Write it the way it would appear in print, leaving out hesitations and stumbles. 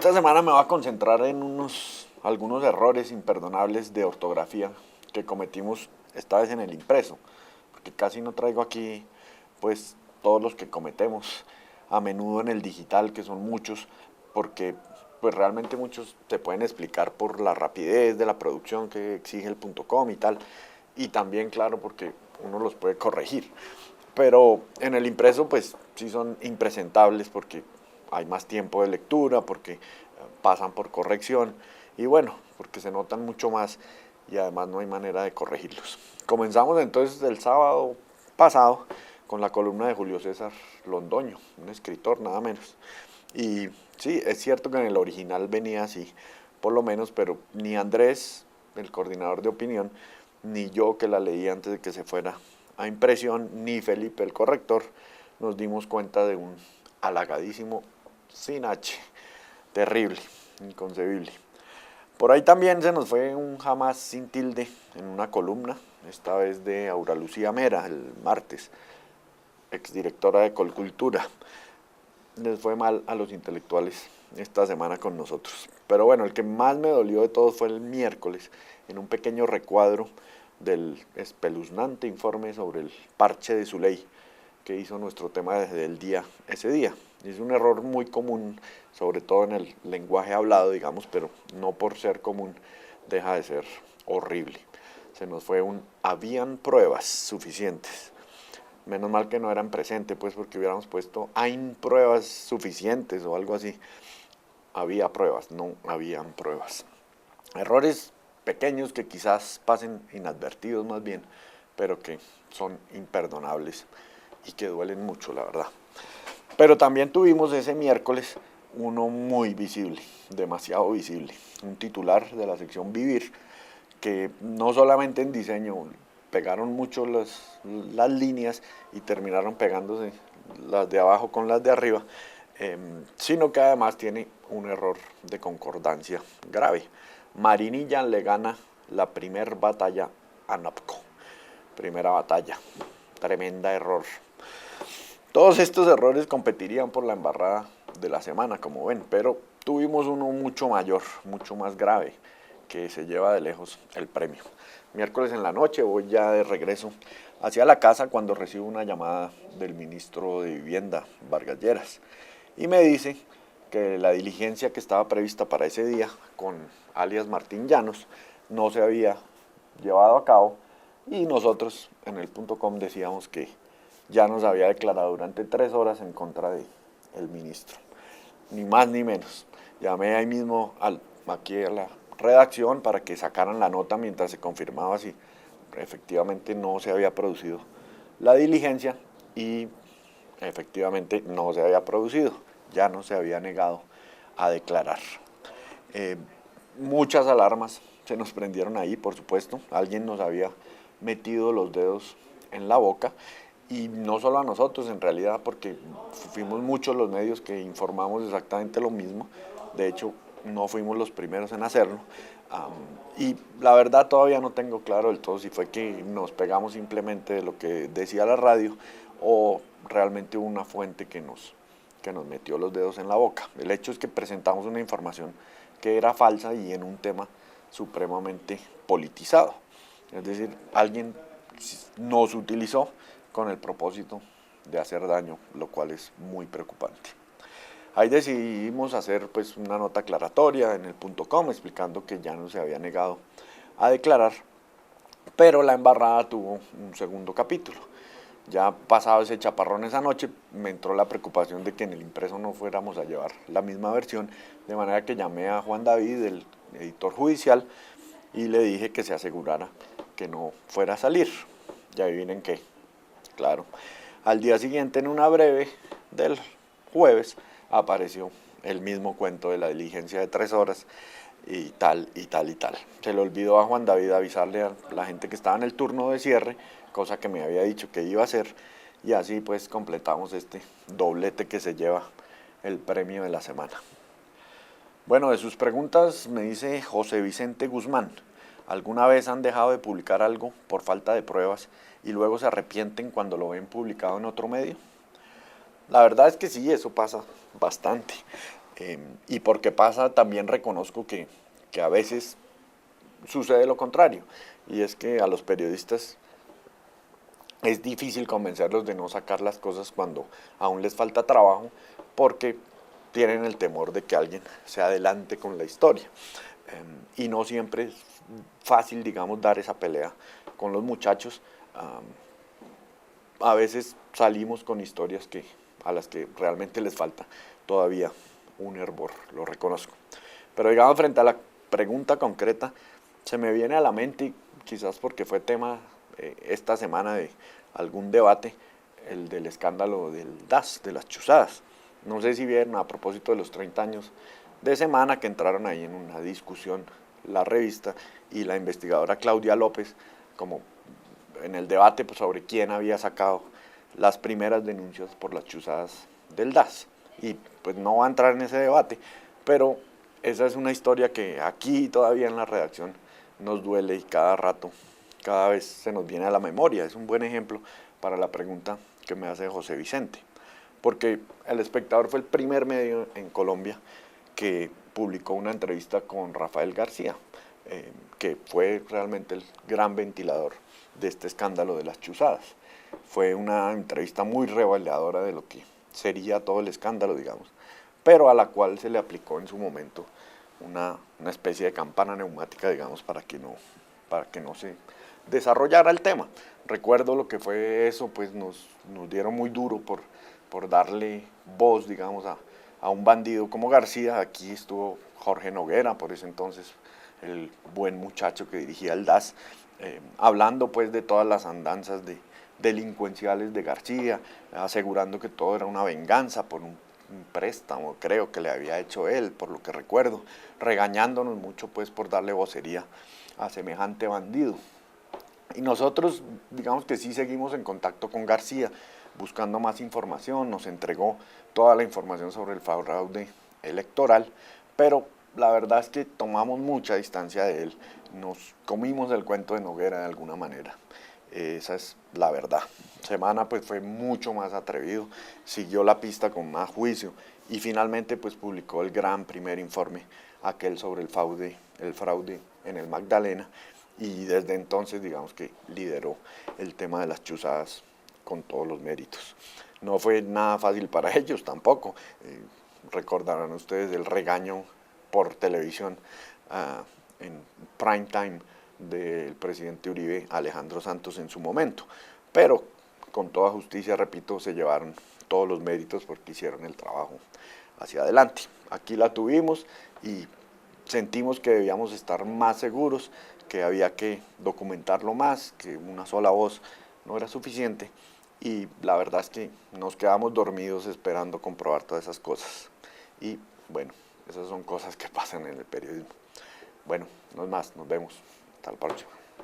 Esta semana me voy a concentrar en algunos errores imperdonables de ortografía que cometimos esta vez en el impreso, porque casi no traigo aquí pues todos los que cometemos a menudo en el digital, que son muchos, porque pues realmente muchos se pueden explicar por la rapidez de la producción que exige el .com y tal, y también claro porque uno los puede corregir. Pero en el impreso pues sí son impresentables porque hay más tiempo de lectura, porque pasan por corrección y bueno, porque se notan mucho más y además no hay manera de corregirlos. Comenzamos entonces el sábado pasado con la columna de Julio César Londoño, un escritor nada menos. Y sí, es cierto que en el original venía así, por lo menos, pero ni Andrés, el coordinador de opinión, ni yo que la leí antes de que se fuera a impresión, ni Felipe, el corrector, nos dimos cuenta de un halagadísimo sin H, terrible, inconcebible. Por ahí también se nos fue un jamás sin tilde en una columna, esta vez de Aura Lucía Mera, el martes, exdirectora de Colcultura. Les fue mal a los intelectuales esta semana con nosotros. Pero bueno, el que más me dolió de todos fue el miércoles, en un pequeño recuadro del espeluznante informe sobre el parche de su ley que hizo nuestro tema desde el día, ese día. Es un error muy común, sobre todo en el lenguaje hablado, digamos, pero no por ser común deja de ser horrible. Se nos fue habían pruebas suficientes. Menos mal que no eran presente, pues porque hubiéramos puesto hay pruebas suficientes o algo así. Había pruebas, no habían pruebas. Errores pequeños que quizás pasen inadvertidos más bien, pero que son imperdonables y que duelen mucho, la verdad. Pero también tuvimos ese miércoles uno muy visible, demasiado visible, un titular de la sección Vivir, que no solamente en diseño pegaron mucho las líneas y terminaron pegándose las de abajo con las de arriba, sino que además tiene un error de concordancia grave. Marinilla le gana la primera batalla a Napco. Primera batalla. Tremenda error. Todos estos errores competirían por la embarrada de la semana, como ven, pero tuvimos uno mucho mayor, mucho más grave, que se lleva de lejos el premio. Miércoles en la noche voy ya de regreso hacia la casa cuando recibo una llamada del ministro de Vivienda, Vargas Lleras, y me dice que la diligencia que estaba prevista para ese día con alias Martín Llanos no se había llevado a cabo y nosotros en el .com decíamos que ya nos había declarado durante 3 horas en contra del ministro, ni más ni menos. Llamé ahí mismo aquí a la redacción para que sacaran la nota mientras se confirmaba si efectivamente no se había producido la diligencia y efectivamente no se había producido, ya no se había negado a declarar. Eh, Muchas alarmas se nos prendieron ahí, por supuesto, alguien nos había metido los dedos en la boca y no solo a nosotros en realidad, porque fuimos muchos los medios que informamos exactamente lo mismo, de hecho no fuimos los primeros en hacerlo, y la verdad todavía no tengo claro del todo si fue que nos pegamos simplemente de lo que decía la radio o realmente hubo una fuente que nos metió los dedos en la boca. El hecho es que presentamos una información que era falsa y en un tema supremamente politizado. Es decir, alguien nos utilizó con el propósito de hacer daño, lo cual es muy preocupante. Ahí decidimos hacer pues una nota aclaratoria en el .com explicando que ya no se había negado a declarar, pero la embarrada tuvo un segundo capítulo. Ya pasado ese chaparrón esa noche, me entró la preocupación de que en el impreso no fuéramos a llevar la misma versión, de manera que llamé a Juan David, el editor judicial, y le dije que se asegurara que no fuera a salir. Ya adivinen qué, claro. Al día siguiente, en una breve del jueves, apareció el mismo cuento de la diligencia de 3 horas y tal, y tal, y tal. Se le olvidó a Juan David avisarle a la gente que estaba en el turno de cierre, cosa que me había dicho que iba a hacer, y así pues completamos este doblete que se lleva el premio de la semana. Bueno, de sus preguntas me dice José Vicente Guzmán. ¿Alguna vez han dejado de publicar algo por falta de pruebas y luego se arrepienten cuando lo ven publicado en otro medio? La verdad es que sí, eso pasa bastante. Y porque pasa, también reconozco que a veces sucede lo contrario, y es que a los periodistas es difícil convencerlos de no sacar las cosas cuando aún les falta trabajo, porque tienen el temor de que alguien se adelante con la historia. Y no siempre es fácil, digamos, dar esa pelea con los muchachos. A veces salimos con historias a las que realmente les falta todavía un hervor, lo reconozco. Pero digamos, frente a la pregunta concreta, se me viene a la mente, y quizás porque fue tema esta semana de algún debate, el del escándalo del DAS, de las chuzadas. No sé si vieron, a propósito de los 30 años de semana, que entraron ahí en una discusión la revista y la investigadora Claudia López, como en el debate pues, sobre quién había sacado las primeras denuncias por las chuzadas del DAS. Y pues no va a entrar en ese debate, pero esa es una historia que aquí todavía en la redacción nos duele, y cada rato, cada vez se nos viene a la memoria. Es un buen ejemplo para la pregunta que me hace José Vicente, porque El Espectador fue el primer medio en Colombia que publicó una entrevista con Rafael García, que fue realmente el gran ventilador de este escándalo de las chuzadas. Fue una entrevista muy reveladora de lo que sería todo el escándalo, digamos, pero a la cual se le aplicó en su momento una especie de campana neumática, digamos, para que no se desarrollara el tema. Recuerdo lo que fue eso, pues nos dieron muy duro por darle voz, digamos, a un bandido como García. Aquí estuvo Jorge Noguera, por ese entonces el buen muchacho que dirigía el DAS, hablando pues de todas las andanzas delincuenciales de García, asegurando que todo era una venganza por un préstamo, creo que le había hecho él, por lo que recuerdo, regañándonos mucho pues por darle vocería a semejante bandido. Y nosotros, digamos que sí seguimos en contacto con García, buscando más información, nos entregó toda la información sobre el fraude electoral, pero la verdad es que tomamos mucha distancia de él, nos comimos el cuento de Noguera de alguna manera. Esa es la verdad. Semana pues fue mucho más atrevido, siguió la pista con más juicio y finalmente pues publicó el gran primer informe, aquel sobre el fraude en el Magdalena, y desde entonces digamos que lideró el tema de las chuzadas con todos los méritos. No fue nada fácil para ellos tampoco. Recordarán ustedes el regaño por televisión en prime time del presidente Uribe, Alejandro Santos, en su momento. Pero con toda justicia, repito, se llevaron todos los méritos porque hicieron el trabajo hacia adelante. Aquí la tuvimos y sentimos que debíamos estar más seguros, que había que documentarlo más, que una sola voz no era suficiente, y la verdad es que nos quedamos dormidos esperando comprobar todas esas cosas. Y bueno, esas son cosas que pasan en el periodismo. Bueno, no es más, nos vemos. Hasta la próxima.